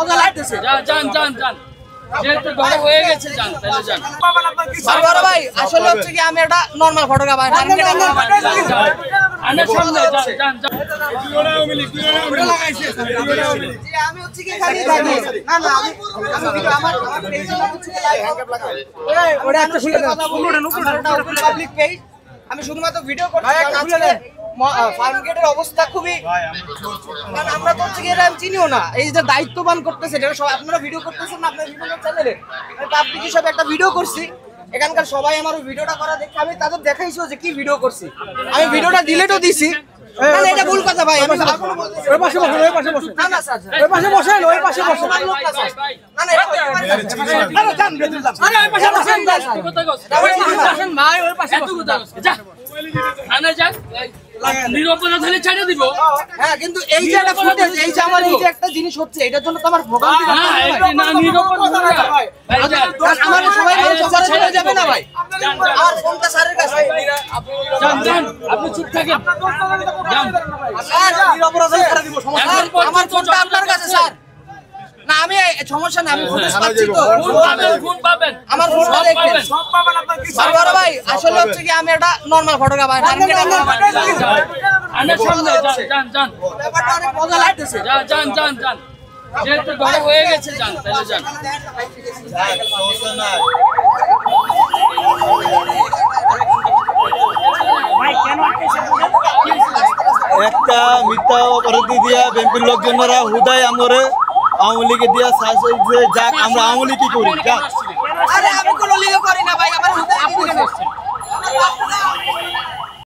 মজা লাগতেছে। যান যান যান যেহেতু বড় হয়ে গেছে যান তাহলে যান। বড় ভাই আসলে হচ্ছে কি আমি একটা নরমাল ফটোগ্রাফার আনের সামনে যান যান যান। আমি হচ্ছে কি খালি না না আমি ভিডিও আমার পেজে হচ্ছে ওটা একটা খুলে কথা বলুন পাবলিক পেজ। আমি শুধুমাত্র ভিডিও করছি। ফার্ম গেটের অবস্থা খুবই, কারণ আমরা তো হচ্ছে কি এটা চিনিও না। এই যে দায়িত্ববান করতেছে এটা সব আপনারা ভিডিও করতেছেন না আপনার বিভিন্ন চ্যানেলে, আমি পাবলিক হিসাবে একটা ভিডিও করছি। এখানকার সবাই আমার ভিডিওটা করা দেখে আমি তাদের দেখাইছো যে কি ভিডিও করছি। আমি ভিডিওটা ডিলিটও দিছি। না এটা ভুল কথা ভাই। আমি এখনো বলতেছি ওই পাশে বসেন, ওই পাশে বসেন। না না স্যার ওই পাশে বসেন, ওই পাশে বসেন। না না এটা আরে জান বেদুল জান। আরে ওই পাশে বসেন বসেন ভাই, ওই পাশে বসেন। যা থানা যান নিরপরাধ হলে ছেড়ে দিব। হ্যাঁ কিন্তু এই যে একটা ফুটেজ, এই যে আমার এই যে একটা জিনিস হচ্ছে এটার জন্য তো আমার ভোগান্তি না এটা না নিরপরাধ ভাই যান। আমার সবাই সবার ছেড়ে যাবে না ভাই। আমার ফোনটা স্যারের কাছে। যান যান আপনি চুপ থাকেন যান। স্যার নিরপরাধ হলে ছেড়ে দিব, সমস্যা নেই। আমার ফোনটা আপনার কাছে স্যার। না আমি সমস্যা না, আমি ফুটেজ পাচ্ছি তো। ফোন পাবেন আমার ফোনটা দেখেন সব পাবেন। আপনার কি বড় ভাই আসলে হচ্ছে কি আমি একটা নরমাল ফটোগ্রাফার আনের সামনে যান যান যান। ব্যাপারটা অনেক মজা লাগতেছে। যান যান যান যেহেতু বড় হয়ে গেছে যান তাহলে যান। একটা মিথ্যা অপরাধী দিয়া বিএনপির লোকজনেরা হুদায় আমরে আওয়ামী লীগে দিয়া যাক আমরা আওয়ামী লীগ কি করি।